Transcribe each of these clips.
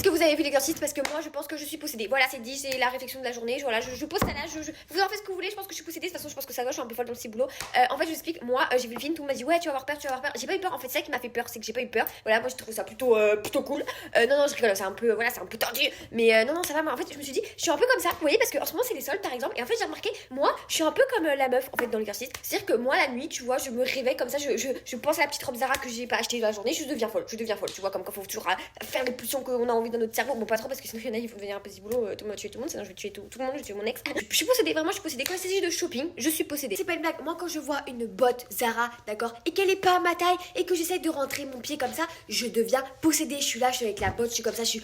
que vous avez vu l'exercice parce que moi je pense que je suis possédée. Voilà, c'est dit, c'est la réflexion de la journée. Voilà, je pose ça là, vous en faites ce que vous voulez. Je pense que je suis possédée. De toute façon, je pense que ça va, je suis un peu folle dans le ciboulot. En fait, je vous explique. Moi, j'ai vu le film, tout le monde m'a dit ouais, tu vas avoir peur, tu vas avoir peur. J'ai pas eu peur. En fait, c'est ça qui m'a fait peur, c'est que j'ai pas eu peur. Voilà, moi je trouve ça plutôt cool. Non, je rigole, c'est un peu, voilà, c'est un peu tendu. Mais non, ça va. Moi, en fait, je me suis dit, je suis un peu comme ça. Vous voyez, parce que en ce moment c'est les soldes par exemple. Et en fait, j'ai remarqué, moi, je suis un peu comme la meuf en fait dans l'exercice. C'est-à-dire que moi, la nuit, tu vois, je me réveille comme ça, je pense à la petite robe Zara que j'ai pas achetée dans la journée, je deviens folle. Tu vois, comme quand faut toujours faire les pulsions qu'on a envie dans notre cerveau. Bon, pas trop parce que sinon il y en a, il faut devenir un petit boulot. Tout le monde tuer tout le monde, sinon je vais tuer tout le monde, je vais tuer mon ex. Je suis possédée, vraiment, je suis possédée. Quand il s'agit de shopping, je suis possédée. C'est pas une blague. Moi, quand je vois une botte Zara, d'accord, et qu'elle est pas à ma taille et que j'essaie de rentrer mon pied comme ça, je deviens possédée. Je suis là, je suis avec la botte, je suis comme ça, je suis.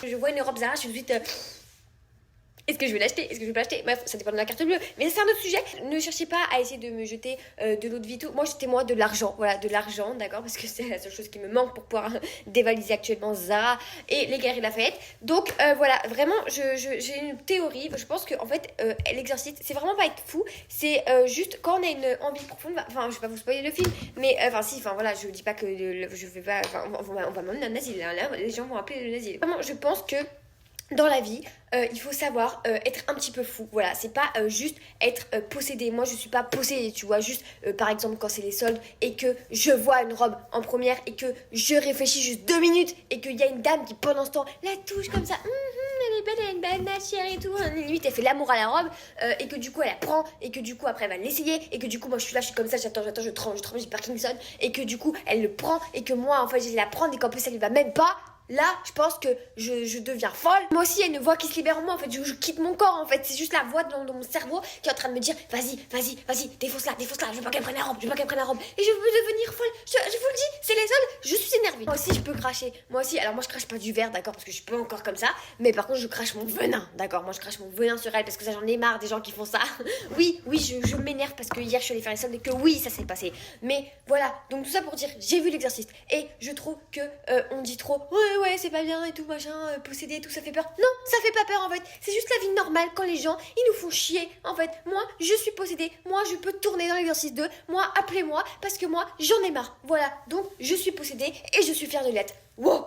Je vois une robe Zara, je suis tout de suite. Est-ce que je vais l'acheter? Est-ce que je vais pas l'acheter? Bref, ça dépend de la carte bleue. Mais c'est un autre sujet. Ne cherchez pas à essayer de me jeter de l'eau de vie tout. Moi, jetez-moi de l'argent. Voilà, de l'argent, d'accord? Parce que c'est la seule chose qui me manque pour pouvoir dévaliser actuellement Zara et les Galeries Lafayette. Donc, voilà, vraiment, j'ai une théorie. Je pense que, en fait, l'exercice, c'est vraiment pas être fou. C'est juste quand on a une envie profonde. Enfin, je vais pas vous spoiler le film. Mais, enfin, si, enfin, voilà, je dis pas que je vais pas. Enfin, on va m'emmener en asile. Là, les gens vont appeler le asile. Vraiment, je pense que. Dans la vie, il faut savoir être un petit peu fou. Voilà, c'est pas juste être possédé. Moi, je suis pas possédée, tu vois. Juste, par exemple, quand c'est les soldes et que je vois une robe en première et que je réfléchis juste 2 minutes et qu'il y a une dame qui, pendant ce temps, la touche comme ça. Elle est belle, elle a une belle matière et tout. Limite, elle fait l'amour à la robe et que du coup, elle la prend et que du coup, après, elle va l'essayer et que du coup, moi, je suis là, je suis comme ça, j'attends, je tremble, j'ai Parkinson et que du coup, elle le prend et que moi, en fait, je vais la prendre et qu'en plus, ça lui va même pas. Là, je pense que je deviens folle. Moi aussi, il y a une voix qui se libère en moi. En fait, je quitte mon corps. En fait, c'est juste la voix dans mon cerveau qui est en train de me dire vas-y, défonce-la. Je veux pas qu'elle prenne la robe. Et je veux devenir folle. Je vous le dis, c'est les seuls. Je suis énervée. Moi aussi, je peux cracher. Moi aussi, alors moi, je crache pas du verre, d'accord, parce que je suis pas encore comme ça. Mais par contre, je crache mon venin, d'accord. Moi, je crache mon venin sur elle parce que ça, j'en ai marre des gens qui font ça. oui, je m'énerve parce que hier, je suis allée faire les soldes et que oui, ça s'est passé. Mais voilà, donc tout ça pour dire, j'ai vu l'exercice et je trouve que on dit trop ouais c'est pas bien et tout machin, posséder et tout ça fait peur. Non, ça fait pas peur en fait, c'est juste la vie normale quand les gens ils nous font chier en fait. Moi je suis possédée, moi je peux tourner dans l'exercice 2, moi appelez-moi parce que moi j'en ai marre. Voilà, donc je suis possédée et je suis fière de l'être. Wow.